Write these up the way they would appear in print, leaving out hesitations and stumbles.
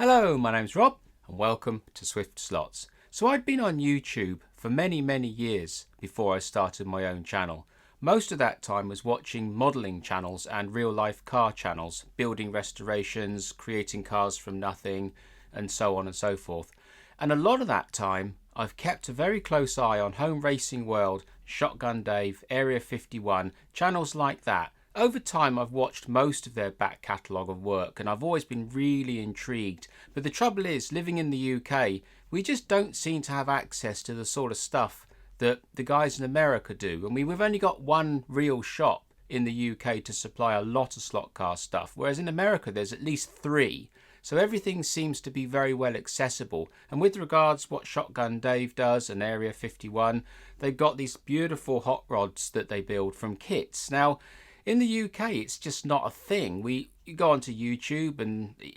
Hello, my name's Rob and welcome to Swift Slots. So I'd been on YouTube for many years before I started my own channel. Most of that time was watching modelling channels and real life car channels, building restorations, creating cars from nothing and so on and so forth. And a lot of that time I've kept a very close eye on Home Racing World, Shotgun Dave, Area 51, channels like that. Over time I've watched most of their back catalogue of work and I've always been really intrigued. But the trouble is, living in the UK, we just don't seem to have access to the sort of stuff that the guys in America do. I mean, we've only got one real shop in the UK to supply a lot of slot car stuff, whereas in America there's at least three. So everything seems to be very well accessible. And with regards what Shotgun Dave does and Area 51, they've got these beautiful hot rods that they build from kits. Now, in the UK, it's just not a thing. You go onto YouTube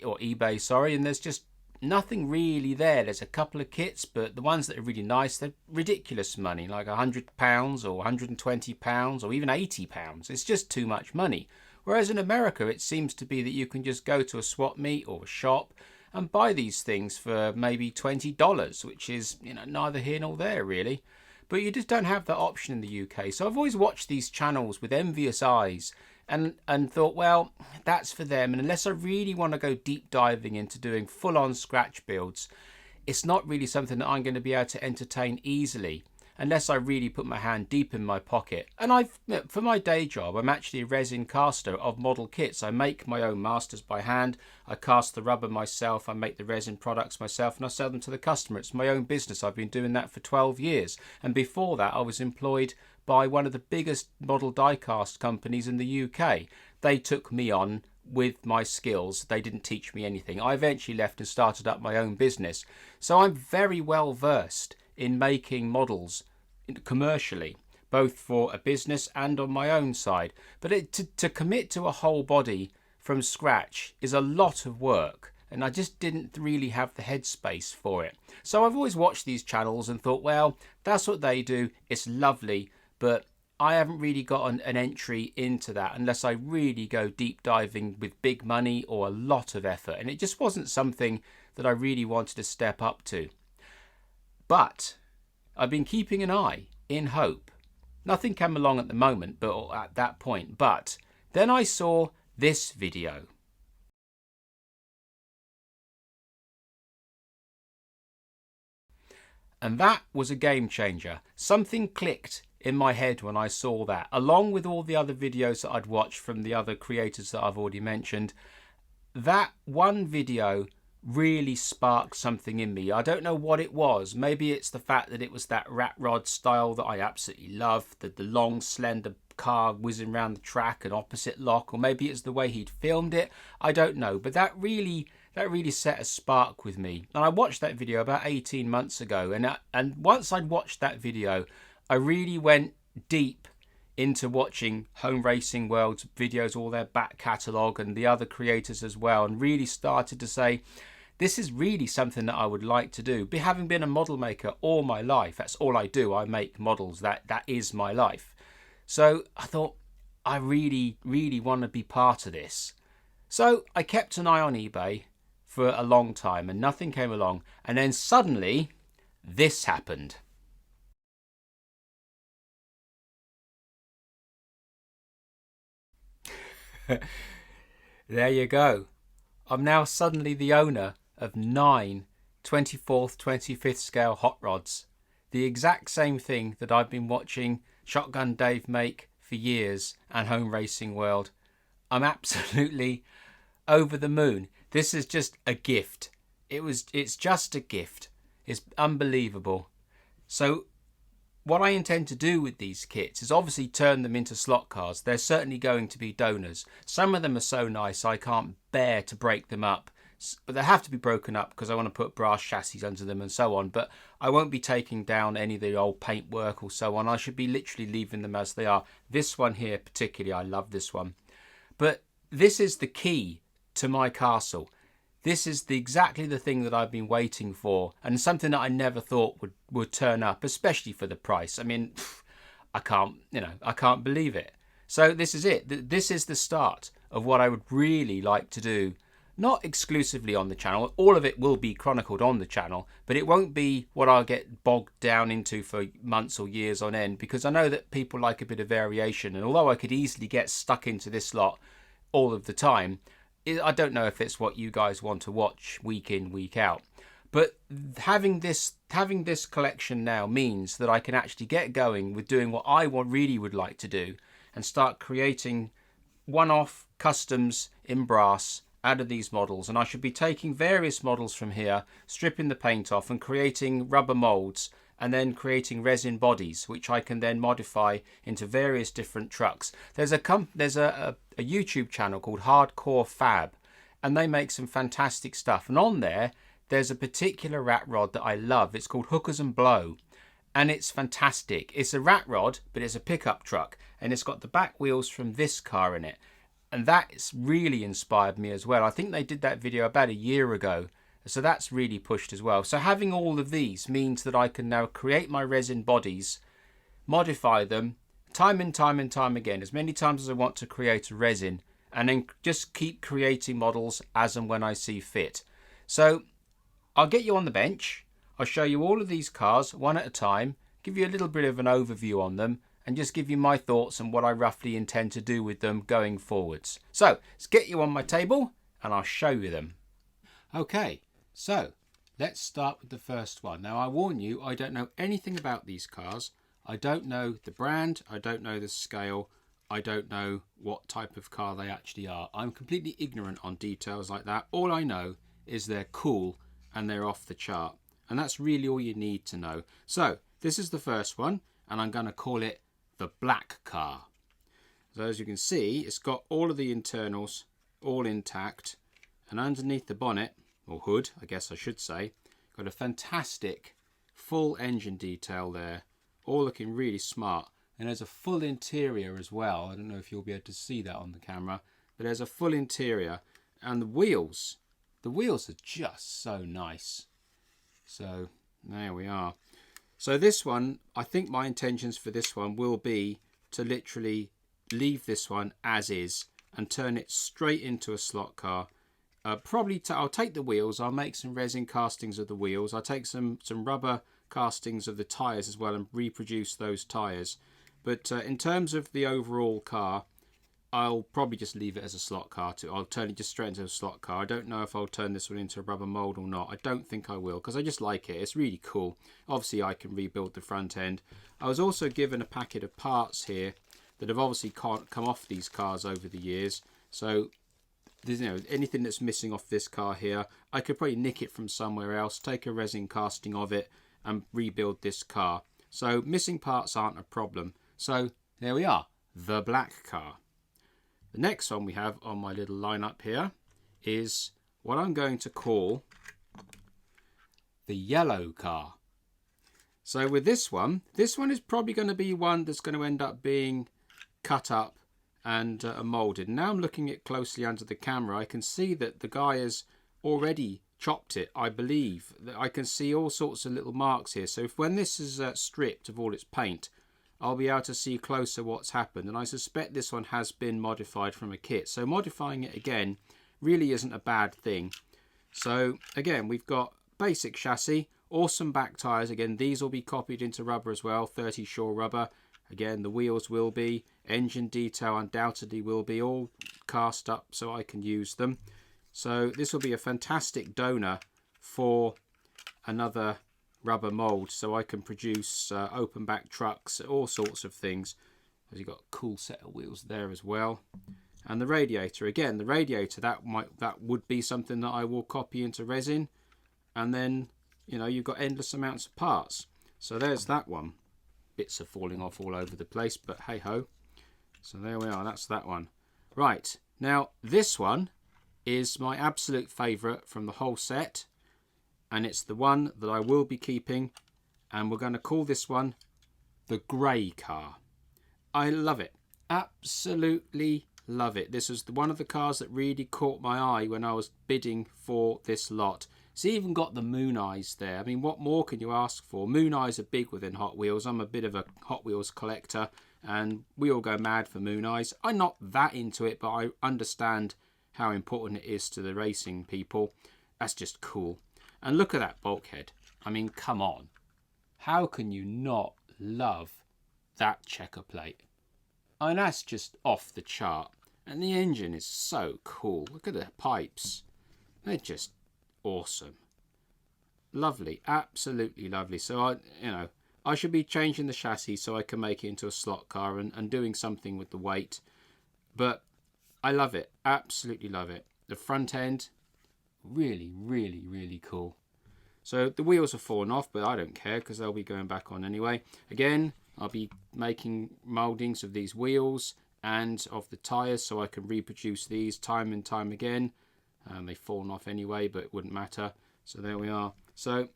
or eBay, sorry, and there's just nothing really there. There's a couple of kits, but the ones that are really nice, they're ridiculous money, like £100 or £120 or even £80. It's just too much money. Whereas in America, it seems to be that you can just go to a swap meet or a shop and buy these things for maybe $20, which is, neither here nor there really. But you just don't have that option in the UK. So I've always watched these channels with envious eyes and thought, well, that's for them. And unless I really want to go deep diving into doing full-on scratch builds, it's not really something that I'm going to be able to entertain easily unless I really put my hand deep in my pocket. And for my day job, I'm actually a resin caster of model kits. I make my own masters by hand. I cast the rubber myself. I make the resin products myself and I sell them to the customer. It's my own business. I've been doing that for 12 years. And before that, I was employed by one of the biggest model die cast companies in the UK. They took me on with my skills. They didn't teach me anything. I eventually left and started up my own business. So I'm very well versed in making models commercially, both for a business and on my own side. But to commit to a whole body from scratch is a lot of work, and I just didn't really have the headspace for it. So I've always watched these channels and thought, well, that's what they do, it's lovely, but I haven't really got an entry into that unless I really go deep diving with big money or a lot of effort, and it just wasn't something that I really wanted to step up to. But I've been keeping an eye in hope. Nothing came along at the moment, but at that point. But then I saw this video. And that was a game changer. Something clicked in my head when I saw that, along with all the other videos that I'd watched from the other creators that I've already mentioned. That one video really sparked something in me. I don't know what it was. Maybe it's the fact that it was that rat rod style that I absolutely love, the long slender car whizzing around the track and opposite lock, or maybe it's the way he'd filmed it. I don't know, but that really set a spark with me. And I watched that video about 18 months ago, and once I'd watched that video, I really went deep into watching Home Racing World's videos, all their back catalogue and the other creators as well, and really started to say, this is really something that I would like to do. Having been a model maker all my life, that's all I do. I make models. That is my life. So I thought, I really want to be part of this. So I kept an eye on eBay for a long time and nothing came along. And then suddenly, this happened. There you go. I'm now suddenly the owner of 9 24th, 25th scale hot rods. The exact same thing that I've been watching Shotgun Dave make for years and Home Racing World. I'm absolutely over the moon. This is just a gift. It's just a gift. It's unbelievable. So what I intend to do with these kits is obviously turn them into slot cars. They're certainly going to be donors. Some of them are so nice I can't bear to break them up. But they have to be broken up because I want to put brass chassis under them and so on. But I won't be taking down any of the old paintwork or so on. I should be literally leaving them as they are. This one here particularly, I love this one. But this is the key to my castle. This is exactly the thing that I've been waiting for, and something that I never thought would turn up, especially for the price. I mean, I can't believe it. So this is it. This is the start of what I would really like to do not exclusively on the channel. All of it will be chronicled on the channel, but it won't be what I'll get bogged down into for months or years on end, because I know that people like a bit of variation. And although I could easily get stuck into this lot all of the time, I don't know if it's what you guys want to watch week in, week out. But having this collection now means that I can actually get going with doing what I really would like to do, and start creating one-off customs in brass out of these models. And I should be taking various models from here, stripping the paint off and creating rubber molds, and then creating resin bodies, which I can then modify into various different trucks. There's a YouTube channel called Hardcore Fab, and they make some fantastic stuff. And on there's a particular rat rod that I love. It's called Hookers and Blow, and it's fantastic. It's a rat rod, but it's a pickup truck, and it's got the back wheels from this car in it. And that's really inspired me as well. I think they did that video about a year ago, so that's really pushed as well. So having all of these means that I can now create my resin bodies, modify them time and time and time again, as many times as I want to create a resin, and then just keep creating models as and when I see fit. So I'll get you on the bench. I'll show you all of these cars one at a time, give you a little bit of an overview on them, and just give you my thoughts on what I roughly intend to do with them going forwards. So let's get you on my table and I'll show you them. Okay, so let's start with the first one. Now I warn you, I don't know anything about these cars. I don't know the brand, I don't know the scale, I don't know what type of car they actually are. I'm completely ignorant on details like that. All I know is they're cool and they're off the chart. And that's really all you need to know. So this is the first one, and I'm going to call it the black car. So as you can see, it's got all of the internals all intact, and underneath the bonnet, or hood I guess I should say, got a fantastic full engine detail there, all looking really smart. And there's a full interior as well. I don't know if you'll be able to see that on the camera, but there's a full interior. And the wheels are just so nice. So there we are. So this one, I think my intentions for this one will be to literally leave this one as is and turn it straight into a slot car. I'll take the wheels, I'll make some resin castings of the wheels, I'll take some rubber castings of the tyres as well and reproduce those tyres. But in terms of the overall car, I'll probably just leave it as a slot car too. I'll turn it just straight into a slot car. I don't know if I'll turn this one into a rubber mold or not. I don't think I will, because I just like it. It's really cool. Obviously, I can rebuild the front end. I was also given a packet of parts here that have obviously come off these cars over the years. So, anything that's missing off this car here, I could probably nick it from somewhere else, take a resin casting of it, and rebuild this car. So, missing parts aren't a problem. So, there we are, the black car. The next one we have on my little lineup here is what I'm going to call the yellow car. So with this one is probably going to be one that's going to end up being cut up and moulded. Now I'm looking at closely under the camera, I can see that the guy has already chopped it, I believe. I can see all sorts of little marks here. So when this is stripped of all its paint, I'll be able to see closer what's happened, and I suspect this one has been modified from a kit. So modifying it again really isn't a bad thing. So again, we've got basic chassis, awesome back tyres. Again, these will be copied into rubber as well, 30 Shore rubber. Again, the wheels will be, engine detail undoubtedly will be, all cast up so I can use them. So this will be a fantastic donor for another rubber mold, so I can produce open back trucks, all sorts of things. As you've got a cool set of wheels there as well. And the radiator, again, the radiator, that would be something that I will copy into resin, and then you've got endless amounts of parts. So there's that one. Bits are falling off all over the place, but hey ho. So there we are, that's that one. Right, now this one is my absolute favourite from the whole set, and it's the one that I will be keeping, and we're going to call this one the grey car. I love it, absolutely love it. This was one of the cars that really caught my eye when I was bidding for this lot. It's even got the moon eyes there. I mean, what more can you ask for? Moon eyes are big within Hot Wheels. I'm a bit of a Hot Wheels collector, and we all go mad for moon eyes. I'm not that into it, but I understand how important it is to the racing people. That's just cool. And look at that bulkhead. I mean, come on. How can you not love that checker plate? I mean, that's just off the chart. And the engine is so cool. Look at the pipes. They're just awesome. Lovely. Absolutely lovely. So, I should be changing the chassis so I can make it into a slot car and doing something with the weight. But I love it. Absolutely love it. The front end, really, really, really cool. So the wheels have fallen off, but I don't care because they'll be going back on anyway. Again, I'll be making mouldings of these wheels and of the tyres so I can reproduce these time and time again. They've fallen off anyway, but it wouldn't matter. So there we are. So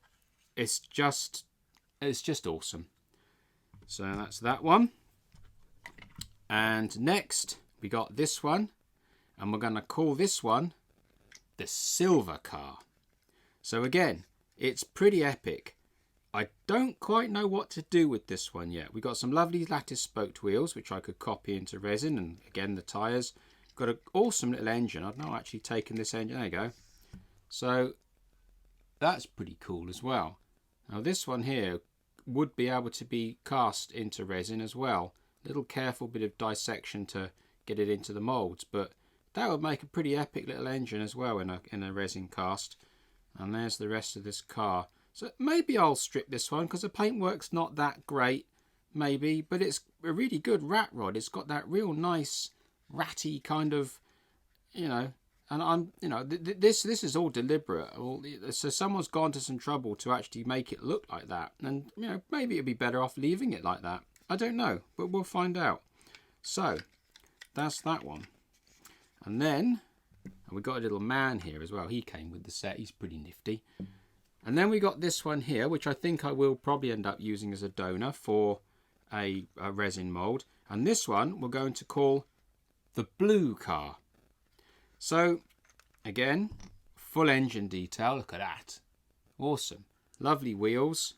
it's just awesome. So that's that one. And next we got this one, and we're going to call this one the Silver Car. So again, it's pretty epic. I don't quite know what to do with this one yet. We've got some lovely lattice spoked wheels, which I could copy into resin, and again the tyres. Got an awesome little engine. I've not actually taken this engine. There you go. So that's pretty cool as well. Now this one here would be able to be cast into resin as well. Little careful bit of dissection to get it into the moulds, but that would make a pretty epic little engine as well in a resin cast. And there's the rest of this car. So maybe I'll strip this one because the paintwork's not that great, maybe, but it's a really good rat rod. It's got that real nice ratty kind of, and I'm, this is all deliberate. So someone's gone to some trouble to actually make it look like that, and maybe it'd be better off leaving it like that. I don't know, but we'll find out. So that's that one, and then we got a little man here as well. He came with the set. He's pretty nifty. And then we got this one here, which I think I will probably end up using as a donor for a resin mould. And this one we're going to call the Blue Car. So again, full engine detail. Look at that. Awesome. Lovely wheels.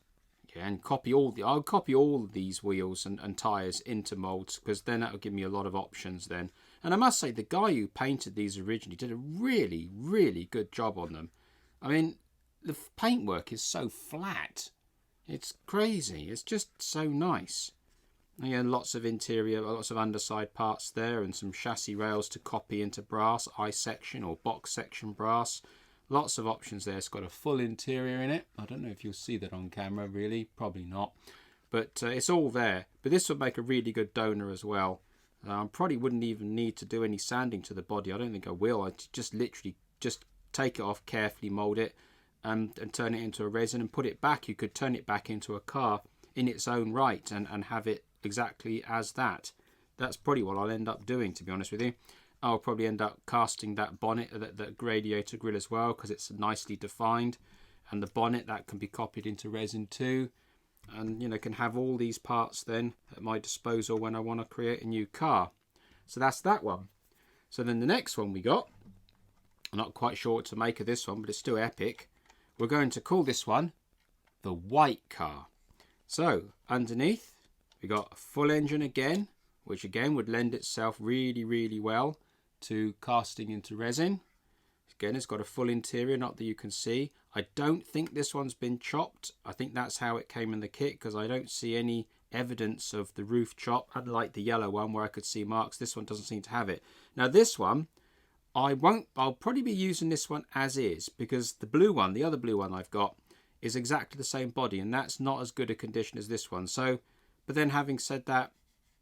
Again, I'll copy all of these wheels and tyres into moulds, because then that'll give me a lot of options then. And I must say, the guy who painted these originally did a really, really good job on them. I mean, the paintwork is so flat. It's crazy. It's just so nice. Again, lots of interior, lots of underside parts there, and some chassis rails to copy into brass, I-section or box section brass. Lots of options there. It's got a full interior in it. I don't know if you'll see that on camera, really. Probably not. But it's all there. But this would make a really good donor as well. I probably wouldn't even need to do any sanding to the body. I don't think I will. I just literally just take it off, carefully mould it, and turn it into a resin and put it back. You could turn it back into a car in its own right and have it exactly as that. That's probably what I'll end up doing, to be honest with you. I'll probably end up casting that bonnet, that radiator grille as well, because it's nicely defined. And the bonnet, that can be copied into resin too. And, can have all these parts then at my disposal when I want to create a new car. So that's that one. So then the next one we got, I'm not quite sure what to make of this one, but it's still epic. We're going to call this one the White Car. So underneath, we got a full engine again, which again would lend itself really, really well to casting into resin. Again, it's got a full interior, not that you can see. I don't think this one's been chopped. I think that's how it came in the kit, because I don't see any evidence of the roof chop, unlike the yellow one where I could see marks. This one doesn't seem to have it. Now this one, I'll probably be using this one as is, because the blue one, the other blue one I've got, is exactly the same body, and that's not as good a condition as this one. So, but then having said that,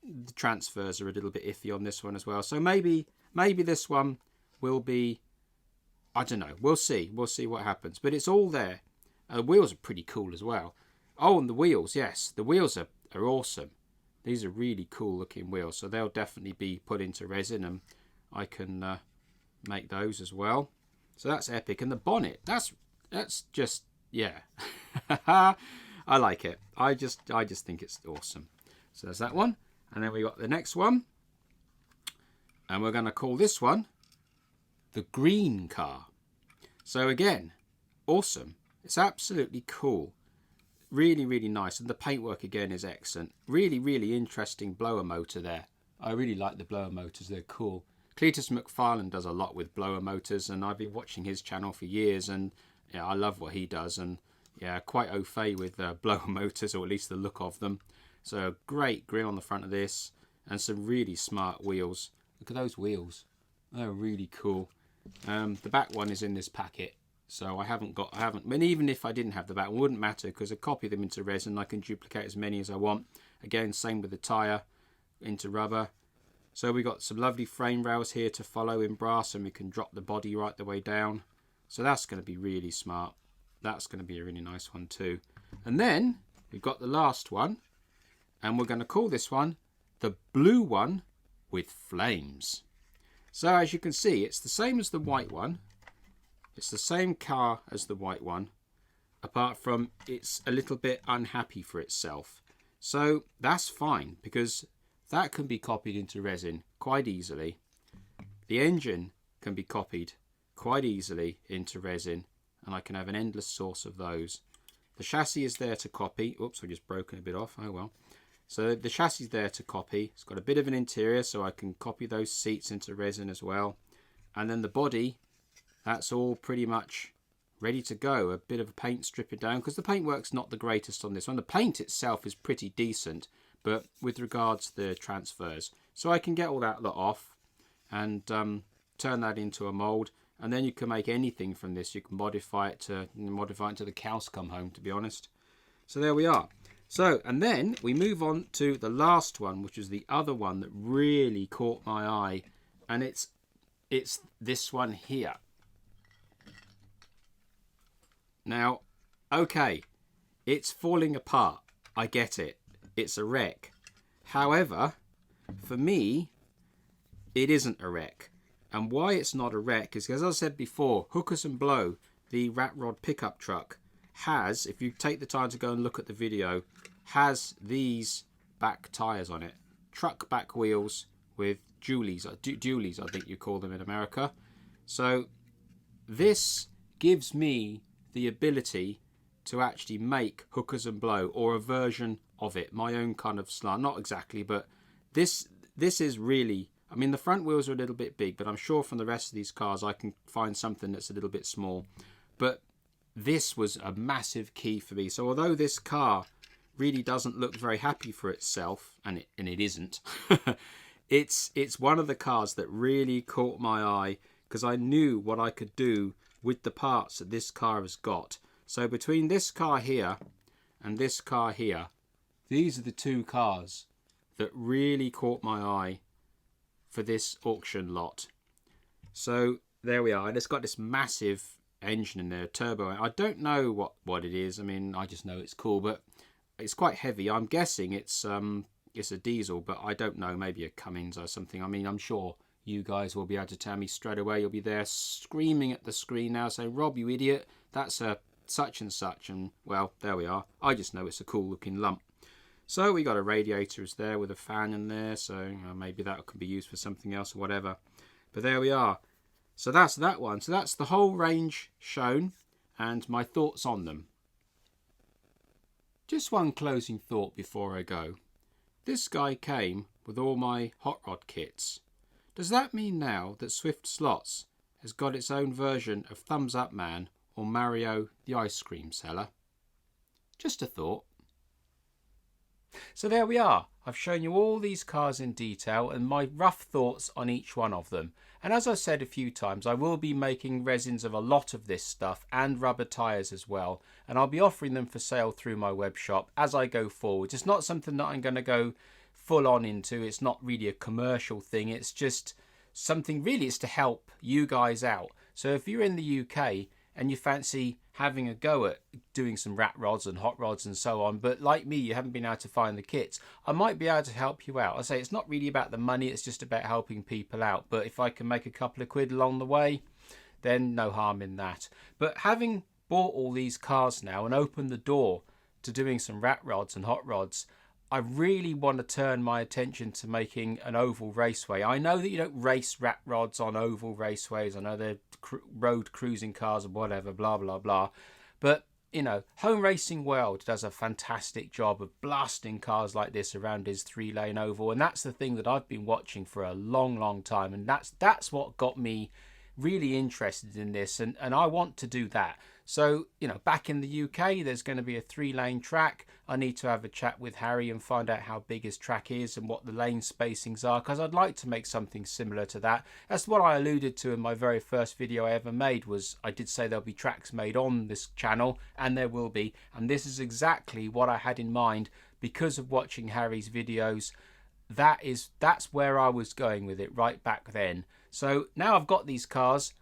the transfers are a little bit iffy on this one as well. So maybe this one will be, I don't know. We'll see what happens. But it's all there. The wheels are pretty cool as well. Oh, and the wheels, yes. The wheels are awesome. These are really cool looking wheels. So they'll definitely be put into resin, and I can make those as well. So that's epic. And the bonnet, that's just, yeah. I like it. I just think it's awesome. So there's that one. And then we got the next one. And we're going to call this one the Green Car. So again, awesome. It's absolutely cool. Really, really nice. And the paintwork again is excellent. Really, really interesting blower motor there. I really like the blower motors. They're cool. Cletus McFarlane does a lot with blower motors, and I've been watching his channel for years, and yeah, I love what he does, and yeah, quite au fait with blower motors, or at least the look of them. So great grill on the front of this, and some really smart wheels. Look at those wheels, they're really cool. The back one is in this packet, so I haven't. I mean, even if I didn't have the back, it wouldn't matter, because I copy them into resin. I can duplicate as many as I want. Again, same with the tyre into rubber. So we got some lovely frame rails here to follow in brass, and we can drop the body right the way down. So that's going to be really smart. That's going to be a really nice one too. And then we've got the last one, and we're going to call this one the blue one with flames. So as you can see, it's the same as the white one. It's the same car as the white one, apart from it's a little bit unhappy for itself. So that's fine, because that can be copied into resin quite easily. The engine can be copied quite easily into resin, and I can have an endless source of those. The chassis is there to copy. Oops, I've just broken a bit off. Oh well. So the chassis is there to copy. It's got a bit of an interior, so I can copy those seats into resin as well. And then the body, that's all pretty much ready to go. A bit of a paint stripping down, because the paintwork's not the greatest on this one. The paint itself is pretty decent, but with regards to the transfers, so I can get all that lot off and turn that into a mold, and then you can make anything from this. You can modify it until the cows come home, to be honest. So there we are. So, and then we move on to the last one, which is the other one that really caught my eye, and it's this one here. Now, okay, it's falling apart. I get it. It's a wreck. However, for me, it isn't a wreck. And why it's not a wreck is because, as I said before, Hookers and Blow, the rat rod pickup truck, has, if you take the time to go and look at the video, has these back tyres on it. Truck back wheels with dualies, I think you call them in America. So this gives me the ability to actually make Hookers and Blow, or a version of it, my own kind of slant. Not exactly, but this is really, I mean, the front wheels are a little bit big, but I'm sure from the rest of these cars I can find something that's a little bit small. But this was a massive key for me. So although this car really doesn't look very happy for itself, and it isn't, it's one of the cars that really caught my eye, because I knew what I could do with the parts that this car has got. So between this car here and this car here, these are the two cars that really caught my eye for this auction lot. So there we are, and it's got this massive engine in there, turbo. I don't know what it is. I mean, I just know it's cool, but it's quite heavy. I'm guessing it's a diesel, but I don't know, maybe a Cummins or something. I mean, I'm sure you guys will be able to tell me straight away. You'll be there screaming at the screen now saying, Rob, you idiot, that's a such and such. And well, there we are. I just know it's a cool looking lump. So we got a radiator is there with a fan in there, so maybe that could be used for something else or whatever. But there we are. So that's that one. So that's the whole range shown and my thoughts on them. Just one closing thought before I go. This guy came with all my hot rod kits. Does that mean now that Swift Slots has got its own version of Thumbs Up Man or Mario the Ice Cream Seller? Just a thought. So there we are. I've shown you all these cars in detail and my rough thoughts on each one of them. And as I said a few times, I will be making resins of a lot of this stuff and rubber tyres as well. And I'll be offering them for sale through my web shop as I go forward. It's not something that I'm going to go full on into. It's not really a commercial thing. It's just something really, it's to help you guys out. So if you're in the UK and you fancy having a go at doing some rat rods and hot rods and so on, but like me, you haven't been able to find the kits, I might be able to help you out. I say it's not really about the money, it's just about helping people out. But if I can make a couple of quid along the way, then no harm in that. But having bought all these cars now and opened the door to doing some rat rods and hot rods, I really want to turn my attention to making an oval raceway. I know that you don't race rat rods on oval raceways. I know they're road cruising cars or whatever, blah, blah, blah. But you know, Home Racing World does a fantastic job of blasting cars like this around his 3-lane oval, and that's the thing that I've been watching for a long time, and that's what got me really interested in this, and I want to do that. So, you know, back in the UK, there's going to be a 3-lane track. I need to have a chat with Harry and find out how big his track is and what the lane spacings are, because I'd like to make something similar to that. That's what I alluded to in my very first video I ever made, was I did say there'll be tracks made on this channel, and there will be. And this is exactly what I had in mind because of watching Harry's videos. That's where I was going with it right back then. So now I've got these cars,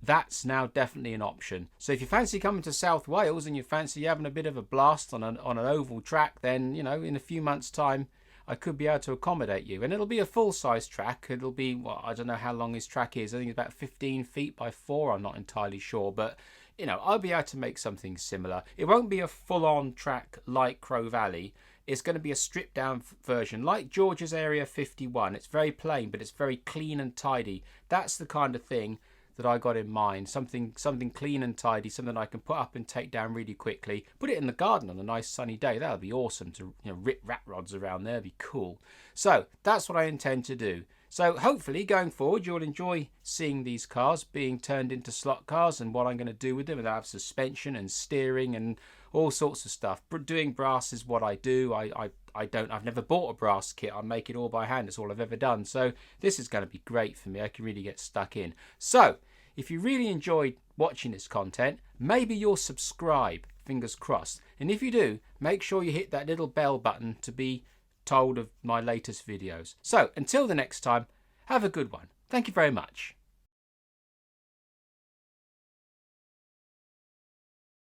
that's now definitely an option. So if you fancy coming to South Wales and you fancy having a bit of a blast on an oval track, then, you know, in a few months' time, I could be able to accommodate you. And it'll be a full-size track. It'll be, well, I don't know how long his track is. I think it's about 15 feet by 4. I'm not entirely sure. But, you know, I'll be able to make something similar. It won't be a full-on track like Crow Valley. It's going to be a stripped-down version, like George's Area 51. It's very plain, but it's very clean and tidy. That's the kind of thing that I got in mind. Something clean and tidy, something I can put up and take down really quickly. Put it in the garden on a nice sunny day. That would be awesome to, you know, rip rat rods around there. That'd be cool. So that's what I intend to do. So hopefully going forward you'll enjoy seeing these cars being turned into slot cars and what I'm going to do with them. And I have suspension and steering and all sorts of stuff. Doing brass is what I do. I've never bought a brass kit. I make it all by hand. It's all I've ever done. So this is going to be great for me. I can really get stuck in. So if you really enjoyed watching this content, maybe you'll subscribe, fingers crossed. And if you do, make sure you hit that little bell button to be told of my latest videos. So until the next time, have a good one. Thank you very much.